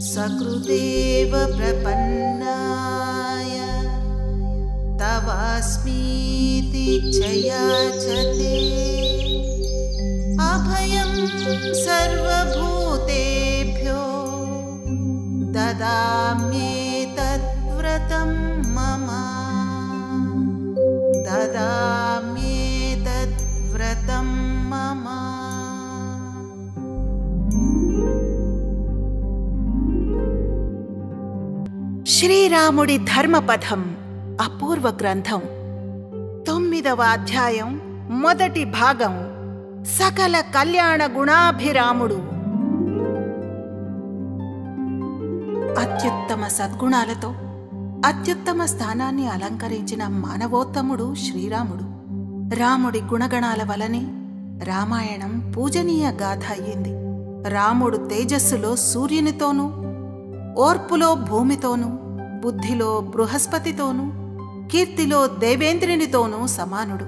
సకృదేవ ప్రపన్నాయ తవాస్మీతి చయాచతే అభయం సర్వభూతేభ్యో దదామ్యేతద్వ్రతం మమ దదామ్యేతద్వ్రతం మమ. శ్రీరాముడి ధర్మపథం అపూర్వ గ్రంథం 9వ అధ్యాయం మొదటి భాగం. సకల కళ్యాణ గుణాభిరాముడు. అత్యుత్తమ సద్గుణాలతో అత్యుత్తమ స్థానాన్ని అలంకరించిన మానవోత్తముడు శ్రీరాముడు. రాముడి గుణగణాల వలనే రామాయణం పూజనీయ గాథ అయ్యింది. రాముడు తేజస్సులో సూర్యునితోనూ, ఓర్పులో భూమితోనూ, బుద్ధిలో బృహస్పతితోనూ, కీర్తిలో దేవేంద్రునితోనూ సమానుడు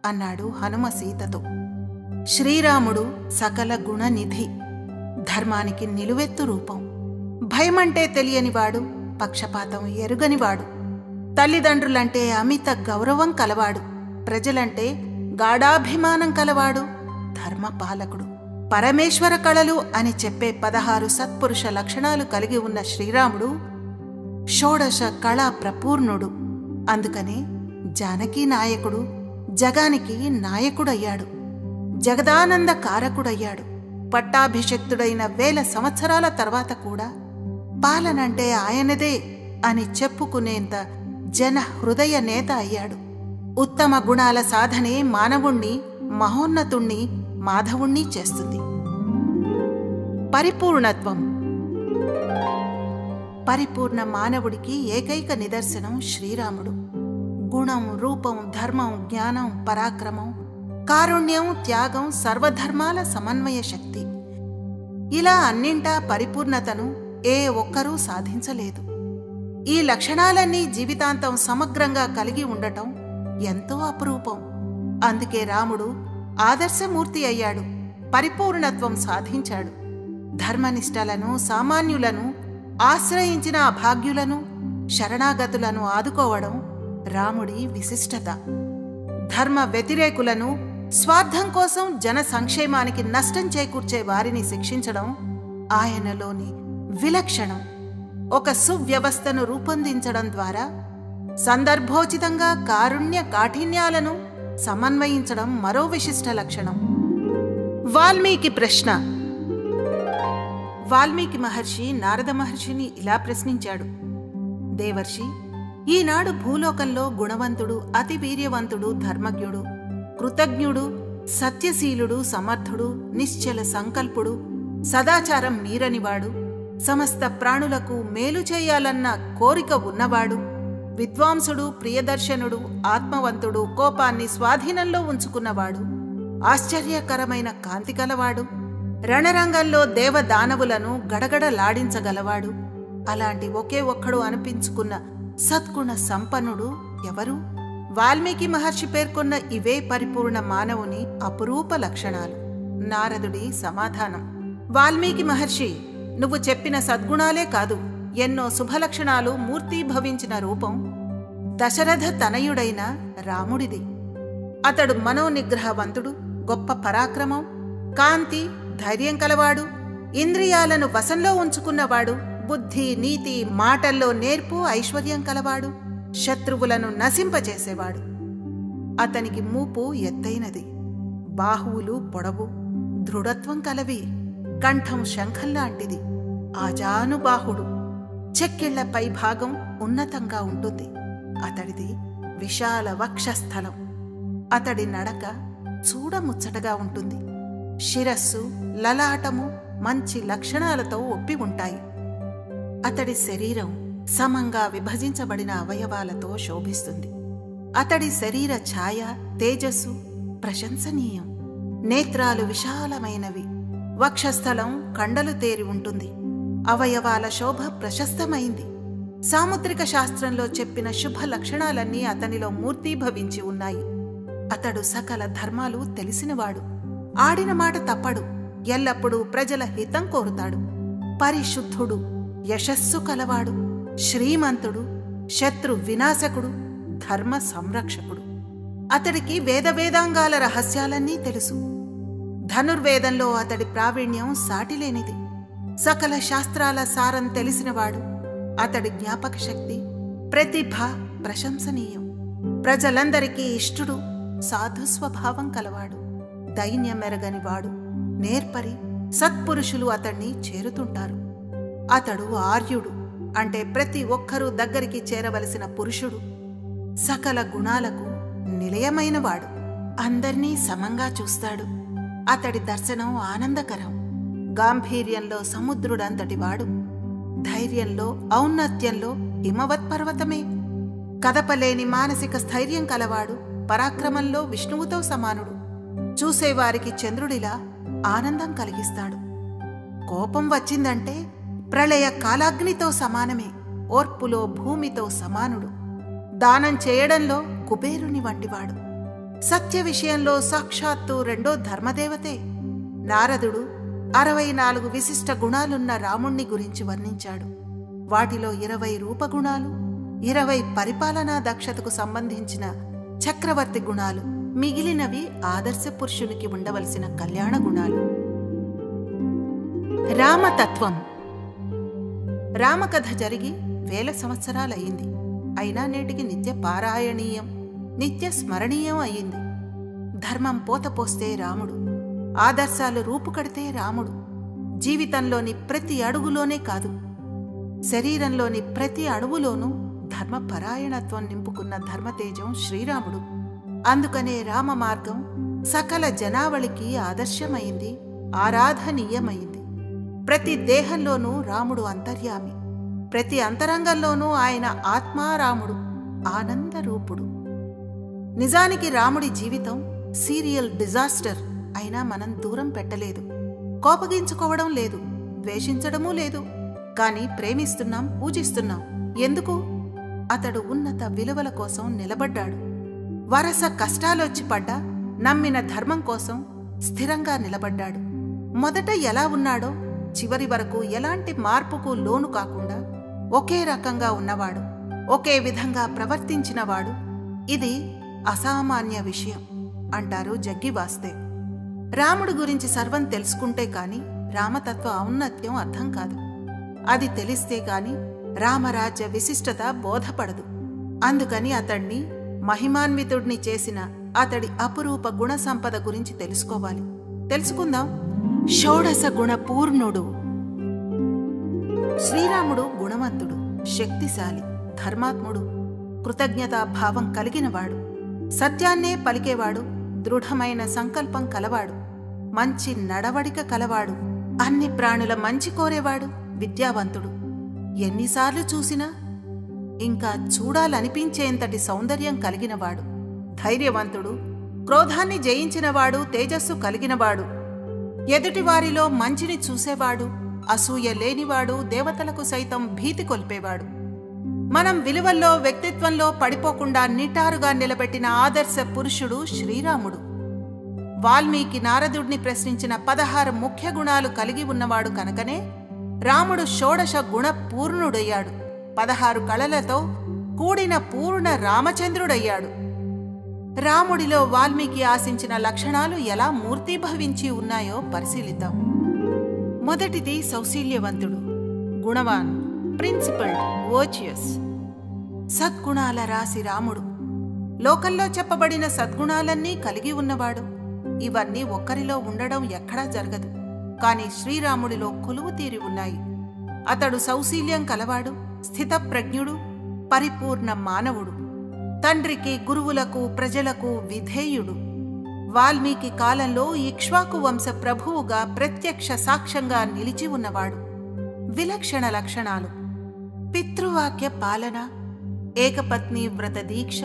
అన్నాడు హనుమ సీతతో. శ్రీరాముడు సకల గుణనిధి, ధర్మానికి నిలువెత్తు రూపం. భయమంటే తెలియనివాడు, పక్షపాతం ఎరుగనివాడు, తల్లిదండ్రులంటే అమిత గౌరవం కలవాడు, ప్రజలంటే గాఢాభిమానం కలవాడు, ధర్మపాలకుడు. పరమేశ్వర కళలు అని చెప్పే 16 సత్పురుష లక్షణాలు కలిగి ఉన్న శ్రీరాముడు షోడశ కళా ప్రపూర్ణుడు. అందుకనే జానకీ నాయకుడు జగానికి నాయకుడయ్యాడు, జగదానంద కారకుడయ్యాడు. పట్టాభిషిక్తుడైన 1000 సంవత్సరాల తర్వాత కూడా పాలనంటే ఆయనదే అని చెప్పుకునేంత జన హృదయ నేత అయ్యాడు. ఉత్తమ గుణాల సాధనే మానవుణ్ణి మహోన్నతుణ్ణి మాధవుణ్ణి చేస్తుంది. పరిపూర్ణత్వం. పరిపూర్ణ మానవుడికి ఏకైక నిదర్శనం శ్రీరాముడు. గుణం, రూపం, ధర్మం, జ్ఞానం, పరాక్రమం, కారుణ్యం, త్యాగం, సర్వధర్మాల సమన్వయ శక్తి. ఇలా అన్నింటా పరిపూర్ణతను ఏ ఒక్కరూ సాధించలేదు. ఈ లక్షణాలన్నీ జీవితాంతం సమగ్రంగా కలిగి ఉండటం ఎంతో అపురూపం. అందుకే రాముడు ఆదర్శమూర్తి అయ్యాడు, పరిపూర్ణత్వం సాధించాడు. ధర్మనిష్టలను, సామాన్యులను, ఆశ్రయించిన అభాగ్యులను, శరణాగతులను ఆదుకోవడం రాముడి విశిష్టత. ధర్మ వ్యతిరేకులను, స్వార్థం కోసం జన సంక్షేమానికి నష్టం చేకూర్చే వారిని శిక్షించడం ఆయనలోని విలక్షణం. ఒక సువ్యవస్థను రూపొందించడం ద్వారా సందర్భోచితంగా కారుణ్య కాఠిన్యాలను సమన్వయించడం మరో విశిష్ట లక్షణం. వాల్మీకి ప్రశ్న. వాల్మీకి మహర్షి నారద మహర్షిని ఇలా ప్రశ్నించాడు: దేవర్షి, ఈనాడు భూలోకంలో గుణవంతుడు, అతి వీర్యవంతుడు, ధర్మజ్ఞుడు, కృతజ్ఞుడు, సత్యశీలుడు, సమర్థుడు, నిశ్చల సంకల్పుడు, సదాచారం మీరనివాడు, సమస్త ప్రాణులకు మేలు చేయాలన్న కోరిక ఉన్నవాడు, విద్వాంసుడు, ప్రియదర్శనుడు, ఆత్మవంతుడు, కోపాన్ని స్వాధీనంలో ఉంచుకున్నవాడు, ఆశ్చర్యకరమైన కాంతి కలవాడు, రణరంగంలో దేవదానవులను గడగడలాడించగలవాడు. అలాంటి ఒకే ఒక్కడు అనిపించుకున్న సద్గుణ సంపన్నుడు ఎవరు? వాల్మీకి మహర్షి పేర్కొన్న ఇవే పరిపూర్ణ మానవుని అపురూప లక్షణాలు. నారదుడి సమాధానం. వాల్మీకి మహర్షి, నువ్వు చెప్పిన సద్గుణాలే కాదు, ఎన్నో శుభలక్షణాలు మూర్తీభవించిన రూపం దశరథ తనయుడైన రాముడిది. అతడు మనోనిగ్రహవంతుడు, గొప్ప పరాక్రమం, కాంతి, ధైర్యం కలవాడు, ఇంద్రియాలను వశంలో ఉంచుకున్నవాడు, బుద్ధి, నీతి, మాటల్లో నేర్పు, ఐశ్వర్యం కలవాడు, శత్రువులను నశింపచేసేవాడు. అతనికి మూపు ఎత్తైనది, బాహువులు పొడవు, దృఢత్వం కలవి, కంఠం శంఖంలాంటిది, ఆజానుబాహుడు, చెక్కిళ్ల పైభాగం ఉన్నతంగా ఉంటుంది. అతడిది విశాల వక్షస్థలం. అతడి నడక చూడముచ్చటగా ఉంటుంది. శిరస్సు, లలాటము మంచి లక్షణాలతో ఒప్పి ఉంటాయి. అతడి శరీరం సమంగా విభజించబడిన అవయవాలతో శోభిస్తుంది. అతడి శరీర ఛాయ, తేజస్సు ప్రశంసనీయం. నేత్రాలు విశాలమైనవి, వక్షస్థలం కండలు తేరి ఉంటుంది. అవయవాల శోభ ప్రశస్తమైంది. సాముద్రిక శాస్త్రంలో చెప్పిన శుభ లక్షణాలన్నీ అతనిలో మూర్తీభవించి ఉన్నాయి. అతడు సకల ధర్మాలు తెలిసినవాడు, ఆడిన మాట తప్పడు, ఎల్లప్పుడూ ప్రజల హితం కోరుతాడు. పరిశుద్ధుడు, యశస్సు కలవాడు, శ్రీమంతుడు, శత్రు వినాశకుడు, ధర్మ సంరక్షకుడు. అతడికి వేదాంగాల రహస్యాలన్నీ తెలుసు. ధనుర్వేదంలో అతడి ప్రావీణ్యం సాటిలేనిది. సకల శాస్త్రాల సారం తెలిసినవాడు. అతడి జ్ఞాపక శక్తి, ప్రతిభ ప్రశంసనీయం. ప్రజలందరికీ ఇష్టుడు, సాధు స్వభావం కలవాడు, దైన్యమెరగనివాడు, నేర్పరి, సత్పురుషులు అతణ్ణి చేరుతుంటారు. అతడు ఆర్యుడు, అంటే ప్రతి ఒక్కరూ దగ్గరికి చేరవలసిన పురుషుడు. సకల గుణాలకు నిలయమైనవాడు. అందర్నీ సమంగా చూస్తాడు. అతడి దర్శనం ఆనందకరం. గాంభీర్యంలో సముద్రుడంతటివాడు. ధైర్యంలో, ఔన్నత్యంలో హిమవత్పర్వతమే. కదపలేని మానసిక స్థైర్యం కలవాడు. పరాక్రమంలో విష్ణువుతో సమానుడు. చూసేవారికి చంద్రుడిలా ఆనందం కలిగిస్తాడు. కోపం వచ్చిందంటే ప్రళయ కాలాగ్నితో సమానమే. ఓర్పులో భూమితో సమానుడు. దానం చేయడంలో కుబేరుని వంటివాడు. సత్య విషయంలో సాక్షాత్తు రెండో ధర్మదేవతే. నారదుడు 64 విశిష్ట గుణాలున్న రాముణ్ణి గురించి వర్ణించాడు. వాటిలో 20 రూపగుణాలు, 20 పరిపాలనా దక్షతకు సంబంధించిన చక్రవర్తి గుణాలు, మిగిలినవి ఆదర్శ పురుషునికి ఉండవలసిన కళ్యాణ గుణాలు. రామతత్వం. రామకథ జరిగి 1000 సంవత్సరాలయ్యింది. అయినా నేటికి నిత్య పారాయణీయం, నిత్య స్మరణీయం అయ్యింది. ధర్మం పోతపోస్తే రాముడు, ఆదర్శాలు రూపుకడితే రాముడు. జీవితంలోని ప్రతి అడుగులోనే కాదు, శరీరంలోని ప్రతి అణువులోనూ ధర్మపరాయణత్వం నింపుకున్న ధర్మతేజం శ్రీరాముడు. అందుకనే రామ మార్గం సకల జనావళికి ఆదర్శమైంది, ఆరాధనీయమైంది. ప్రతి దేహంలోనూ రాముడు అంతర్యామి. ప్రతి అంతరంగంలోనూ ఆయన ఆత్మారాముడు, ఆనందరూపుడు. నిజానికి రాముడి జీవితం సీరియల్ డిజాస్టర్. అయినా మనం దూరం పెట్టలేదు, కోపగించుకోవడం లేదు, ద్వేషించడమూ లేదు. కాని ప్రేమిస్తున్నాం, పూజిస్తున్నాం. ఎందుకు? అతడు ఉన్నత విలువల కోసం నిలబడ్డాడు. వరస కష్టాలొచ్చి పడ్డా నమ్మిన ధర్మం కోసం స్థిరంగా నిలబడ్డాడు. మొదట ఎలా ఉన్నాడో చివరి వరకు ఎలాంటి మార్పుకు లోను కాకుండా ఒకే రకంగా ఉన్నవాడు, ఒకే విధంగా ప్రవర్తించినవాడు. ఇది అసామాన్య విషయం అంటారు జగ్గివాస్తే. రాముడు గురించి సర్వం తెలుసుకుంటే కాని రామతత్వ ఔన్నత్యం అర్థం కాదు. అది తెలిస్తే గాని రామరాజ్య విశిష్టత బోధపడదు. అందుకని అతణ్ణి మహిమాన్వితుడిని చేసిన అతడి అపురూప గుణ సంపద గురించి తెలుసుకోవాలి. తెలుసుకుందాం. షోడశ గుణ పూర్ణుడు. శ్రీరాముడు గుణవంతుడు, శక్తిశాలి, ధర్మాత్ముడు, కృతజ్ఞతాభావం కలిగినవాడు, సత్యాన్నే పలికేవాడు, దృఢమైన సంకల్పం కలవాడు, మంచి నడవడిక కలవాడు, అన్ని ప్రాణుల మంచి కోరేవాడు, విద్యావంతుడు. ఎన్నిసార్లు చూసినా ఇంకా చూడాలనిపించేంతటి సౌందర్యం కలిగినవాడు, ధైర్యవంతుడు, క్రోధాన్ని జయించినవాడు, తేజస్సు కలిగినవాడు, ఎదుటివారిలో మంచిని చూసేవాడు, అసూయ లేనివాడు, దేవతలకు సైతం భీతి కొల్పేవాడు. మనం విలువల్లో, వ్యక్తిత్వంలో పడిపోకుండా నిటారుగా నిలబెట్టిన ఆదర్శ పురుషుడు శ్రీరాముడు. వాల్మీకి నారదుడిని ప్రశ్నించిన 16 ముఖ్య గుణాలు కలిగి ఉన్నవాడు కనుకనే రాముడు షోడశ గుణ పూర్ణుడయ్యాడు. 16 కళలతో కూడిన పూర్ణ రామచంద్రుడయ్యాడు. రాముడిలో వాల్మీకి ఆశించిన లక్షణాలు ఎలా మూర్తీభవించి ఉన్నాయో పరిశీలిద్దాం. మొదటిది సౌశీల్యవంతుడు, గుణవాన్, ప్రిన్సిపల్డ్, వర్చుయస్. సద్గుణాల రాశి రాముడు. లోకంలో చెప్పబడిన సద్గుణాలన్నీ కలిగి ఉన్నవాడు. ఇవన్నీ ఒక్కరిలో ఉండడం ఎక్కడా జరగదు. కాని శ్రీరాముడిలో కొలువు తీరి ఉన్నాయి. అతడు సౌశీల్యం కలవాడు, స్థితప్రజ్ఞుడు, పరిపూర్ణ మానవుడు, తండ్రికి, గురువులకు, ప్రజలకు విధేయుడు. వాల్మీకి కాలంలో ఇక్ష్వాకు వంశ ప్రభువుగా ప్రత్యక్ష సాక్ష్యంగా నిలిచి ఉన్నవాడు. విలక్షణ లక్షణాలు: పితృవాక్య పాలన, ఏకపత్ని వ్రత దీక్ష,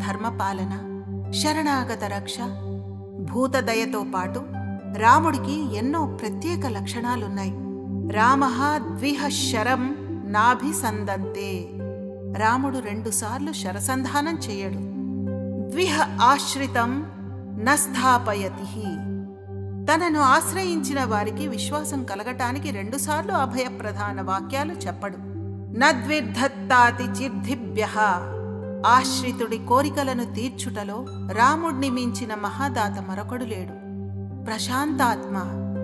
ధర్మపాలన, శరణాగత రక్ష, భూతదయతో పాటు రాముడికి ఎన్నో ప్రత్యేక లక్షణాలున్నాయి. రామః ద్విహ శరం నాభిసందంతే. రాముడు 2 సార్లు శరసంధానం చేయడు. ద్విహ ఆశ్రితం నస్థాపయతి. తనను ఆశ్రయించిన వారికి విశ్వాసం కలగటానికి 2 సార్లు అభయప్రధాన వాక్యాలు చెప్పడు. నద్విర్ధత్తాతి చిర్ధిభ్యః. ఆశ్రితుడి కోరికలను తీర్చుటలో రాముణ్ణి మించిన మహాదాత మరొకడు లేడు. ప్రశాంతాత్మ,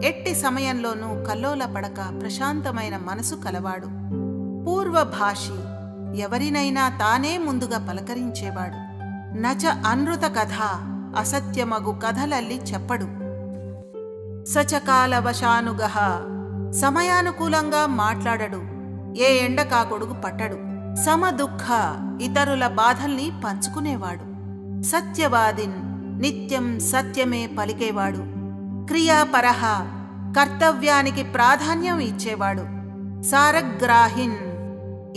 ఎట్టి సమయంలోనూ కల్లోల పడక ప్రశాంతమైన మనసు కలవాడు. పూర్వభాషి, ఎవరినైనా తానే ముందుగా పలకరించేవాడు. నచ అనృత కథ, అసత్యమగు కథలల్లి చెప్పడు. సచకాలవశానుగః, సమయానుకూలంగా మాట్లాడడు. ఏ ఎండకా గొడుగు పట్టడు. సమదుఃఖ, ఇతరుల బాధల్ని పంచుకునేవాడు. సత్యవాదిన్, నిత్యం సత్యమే పలికేవాడు. క్రియాపరః, కర్తవ్యానికి ప్రాధాన్యం ఇచ్చేవాడు. సారగ్రాహిన్,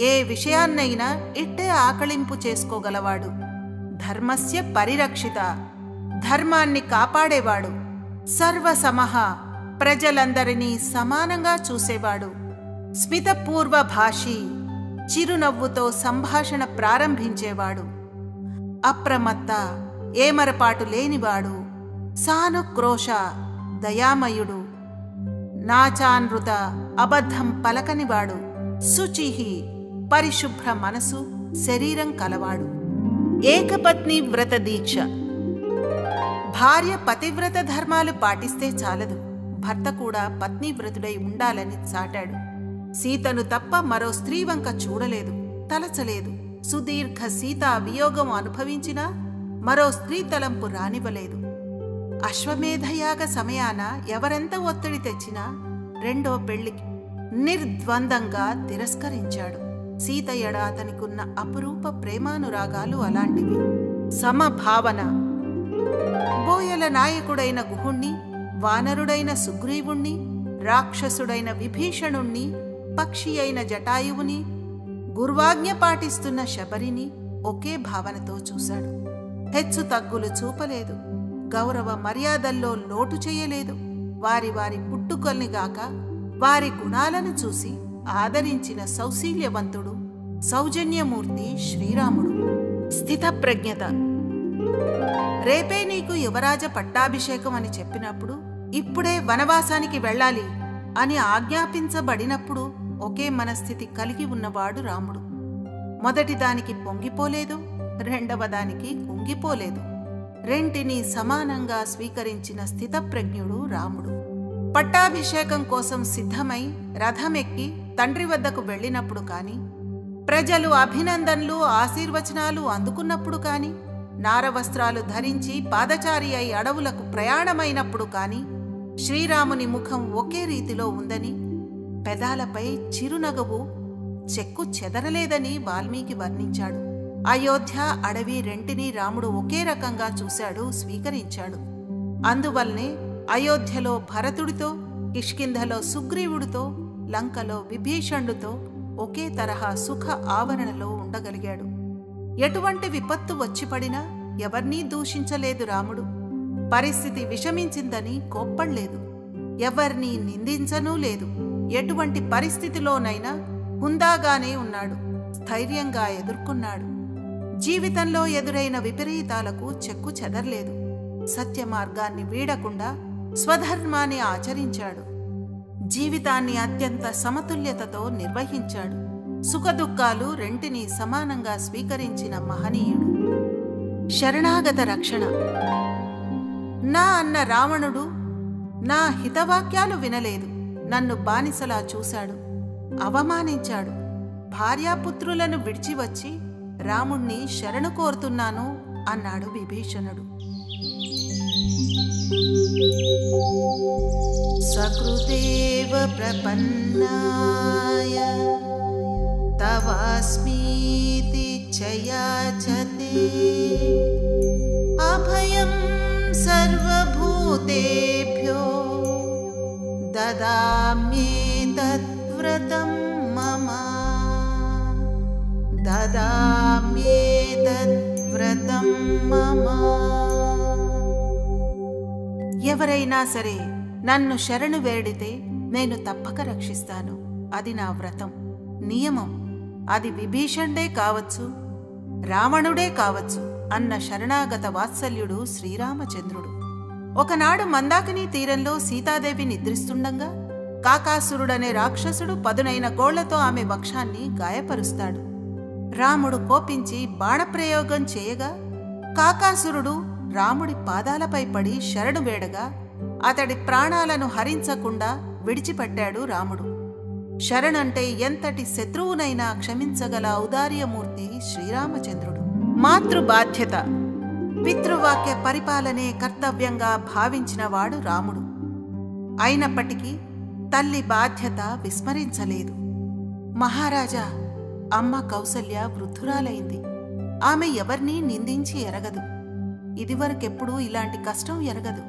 ఏ విషయాన్నైనా ఇట్టే ఆకళింపు చేసుకోగలవాడు. ధర్మస్య పరిరక్షిత, ధర్మాన్ని కాపాడేవాడు. సర్వసమః, ప్రజలందరినీ సమానంగా చూసేవాడు. స్మితపూర్వభాషి, చిరునవ్వుతో సంభాషణ ప్రారంభించేవాడు. అప్రమత్త, ఏమరపాటు లేనివాడు. సానుక్రోశ, దయామయుడు. నాచానృత, అబద్ధం పలకనివాడు. శుచిః, పరిశుభ్ర మనసు శరీరం కలవాడు. ఏకపత్ని వ్రత దీక్ష. భార్య పతివ్రత ధర్మాలు పాటిస్తే చాలదు, భర్త కూడా పత్నివ్రతుడై ఉండాలని చాటాడు. సీతను తప్ప మరో స్త్రీ వంక చూడలేదు, తలచలేదు. సుదీర్ఘ సీతా వియోగం అనుభవించినా మరో స్త్రీ తలంపు రానివ్వలేదు. అశ్వమేధయాగ సమయాన ఎవరెంత ఒత్తిడి తెచ్చినా 2వ పెళ్లికి నిర్ద్వందంగా తిరస్కరించాడు. సీత ఎడ అతనికున్న అపురూప ప్రేమానురాగాలు అలాంటివి. సమభావన. బోయల నాయకుడైన గుహుణ్ణి, వానరుడైన సుగ్రీవుణ్ణి, రాక్షసుడైన విభీషణుణ్ణి, పక్షి అయిన జటాయువుని, గుర్వాజ్ఞ పాటిస్తున్న శబరిని ఒకే భావనతో చూశాడు. హెచ్చు తగ్గులు చూపలేదు. గౌరవ మర్యాదల్లో లోటు చేయలేదు. వారి వారి పుట్టుకల్నిగాక వారి గుణాలను చూసి ఆదరించిన సౌశీల్యవంతుడు, సౌజన్యమూర్తి శ్రీరాముడు. స్థితప్రజ్ఞత. రేపే నీకు యువరాజ పట్టాభిషేకం అని చెప్పినప్పుడు, ఇప్పుడే వనవాసానికి వెళ్ళాలి అని ఆజ్ఞాపించబడినప్పుడు ఒకే మనస్థితి కలిగి ఉన్నవాడు రాముడు. మొదటి దానికి పొంగిపోలేదు, 2వ దానికి కుంగిపోలేదు. రెంటిని సమానంగా స్వీకరించిన స్థితప్రజ్ఞుడు రాముడు. పట్టాభిషేకం కోసం సిద్ధమై రథమెక్కి తండ్రి వద్దకు వెళ్ళినప్పుడు కాని, ప్రజలు అభినందనలు ఆశీర్వచనాలు అందుకున్నప్పుడు కాని, నారవస్త్రాలు ధరించి పాదచారి అయి అడవులకు ప్రయాణమైనప్పుడు కాని శ్రీరాముని ముఖం ఒకే రీతిలో ఉందని, పెదాలపై చిరునగవు చెక్కు చెదరలేదని వాల్మీకి వర్ణించాడు. అయోధ్య, అడవి రెంటినీ రాముడు ఒకే రకంగా చూశాడు, స్వీకరించాడు. అందువల్లనే అయోధ్యలో భరతుడితో, కిష్కింధలో సుగ్రీవుడితో, లంకలో విభీషణుడితో ఒకే తరహా సుఖ ఆవరణలో ఉండగలిగాడు. ఎటువంటి విపత్తు వచ్చిపడినా ఎవర్నీ దూషించలేదు రాముడు. పరిస్థితి విషమించిందని కోప్పళ్లేదు, ఎవర్నీ నిందించనూ లేదు. ఎటువంటి పరిస్థితిలోనైనా హుందాగానే ఉన్నాడు, స్థైర్యంగా ఎదుర్కొన్నాడు. జీవితంలో ఎదురైన విపరీతాలకు చెక్కు చెదర్లేదు. సత్య మార్గాన్ని వీడకుండా స్వధర్మాన్ని ఆచరించాడు. జీవితాన్ని అత్యంత సమతుల్యతతో నిర్వహించాడు. సుఖదుఖాలు రెంటినీ సమానంగా స్వీకరించిన మహనీయుడు. శరణాగత రక్షణ. నా అన్న రావణుడు నా హితవాక్యాలు వినలేదు. నన్ను బానిసలా చూశాడు, అవమానించాడు. భార్యాపుత్రులను విడిచివచ్చి రాముణ్ణి శరణు కోరుతున్నాను అన్నాడు విభీషణుడు. సకృదేవ ప్రపన్నాయ తవాస్మీతి చయాచతే అభయం సర్వభూతేభ్యో దదామ్యేతద్వ్రతం మమ దదామ్యేతద్వ్రతం మమ. ఎవరైనా సరే నన్ను శరణు వేడితే నేను తప్పక రక్షిస్తాను. అది నా వ్రతం, నియమం. అది విభీషణుడే కావచ్చు, రావణుడే కావచ్చు అన్న శరణాగత వాత్సల్యుడు శ్రీరామచంద్రుడు. ఒకనాడు మందాకిని తీరంలో సీతాదేవి నిద్రిస్తుండగా కాకాసురుడనే రాక్షసుడు పదునైన గోళ్లతో ఆమె వక్షాన్ని గాయపరుస్తాడు. రాముడు కోపించి బాణప్రయోగం చేయగా కాకాసురుడు రాముడి పాదాలపై పడి శరణు వేడగా అతడి ప్రాణాలను హరించకుండా విడిచిపెట్టాడు రాముడు. శరణంటే ఎంతటి శత్రువునైనా క్షమించగల ఔదార్యమూర్తి శ్రీరామచంద్రుడు. మాతృబాధ్యత, పితృవాక్య పరిపాలనే కర్తవ్యంగా భావించినవాడు రాముడు. అయినప్పటికీ తల్లి బాధ్యత విస్మరించలేదు. మహారాజా, అమ్మ కౌసల్య వృద్ధురాలైంది. ఆమె ఎవర్నీ నిందించి ఎరగదు. ఇదివరకెప్పుడూ ఇలాంటి కష్టం ఎరగదు.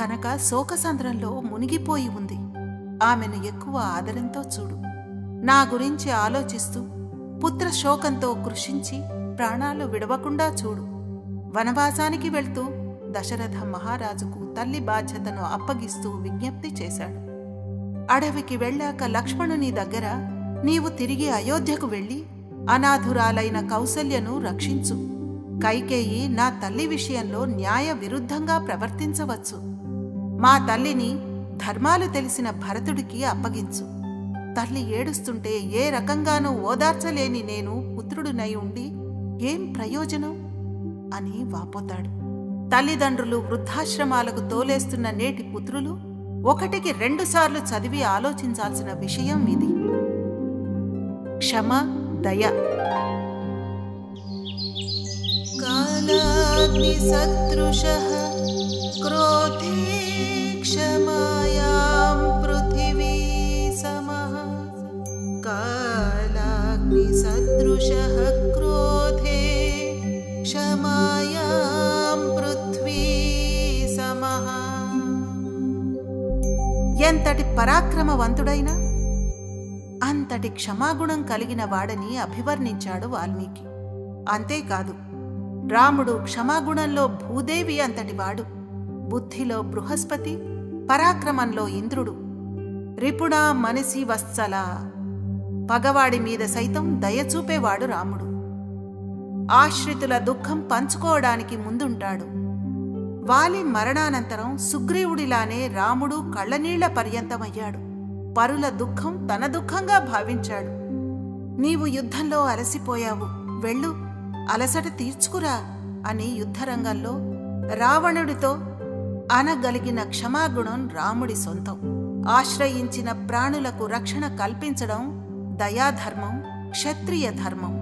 కనుక శోకసంద్రంలో మునిగిపోయి ఉంది. ఆమెను ఎక్కువ ఆదరంతో చూడు. నా గురించి ఆలోచిస్తూ పుత్రశోకంతో కృషించి ప్రాణాలు విడవకుండా చూడు. వనవాసానికి వెళ్తూ దశరథ మహారాజుకు తల్లి బాధ్యతను అప్పగిస్తూ విజ్ఞప్తి చేశాడు. అడవికి వెళ్ళాక లక్ష్మణుని దగ్గర నీవు తిరిగి అయోధ్యకు వెళ్ళి అనాథురాలైన కౌసల్యను రక్షించు. కైకేయి నా తల్లి విషయంలో న్యాయ విరుద్ధంగా ప్రవర్తించవచ్చు. మా తల్లిని ధర్మాలు తెలిసిన భరతుడికి అప్పగించు. తల్లి ఏడుస్తుంటే ఏ రకంగానూ ఓదార్చలేని నేను పుత్రుడినై ఉండి ఏం ప్రయోజనం అని వాపోతాడు. తల్లిదండ్రులు వృద్ధాశ్రమాలకు తోలేస్తున్న నేటి పుత్రులు 1కి 2 సార్లు చదివి ఆలోచించాల్సిన విషయం ఇది. క్షమ, దయ. కాలాగ్ని సదృశః క్రోధే క్షమాయాం పృథివీ సమః. కాలాగ్ని సదృశః క్రోధే క్షమాయాం పృథ్వీ సమః. ఎంతటి పరాక్రమవంతుడైనా అంతటి క్షమాగుణం కలిగిన వాడని అభివర్ణించాడు వాల్మీకి. అంతేకాదు, రాముడు క్షమాగుణంలో భూదేవి అంతటివాడు, బుద్ధిలో బృహస్పతి, పరాక్రమంలో ఇంద్రుడు. రిపుణా మనసి వత్సల, పగవాడి మీద సైతం దయచూపేవాడు రాముడు. ఆశ్రితుల దుఃఖం పంచుకోవడానికి ముందుంటాడు. వాలి మరణానంతరం సుగ్రీవుడిలానే రాముడు కళ్ళనీళ్ల పర్యంతమయ్యాడు. పరుల దుఃఖం తన దుఃఖంగా భావించాడు. నీవు యుద్ధంలో అలసిపోయావు, వెళ్ళు, అలసట తీర్చుకురా అని యుద్ధరంగంలో రావణుడితో అనగలిగిన క్షమాగుణం రాముడి సొంతం. ఆశ్రయించిన ప్రాణులకు రక్షణ కల్పించడం దయాధర్మం, క్షత్రియ ధర్మం.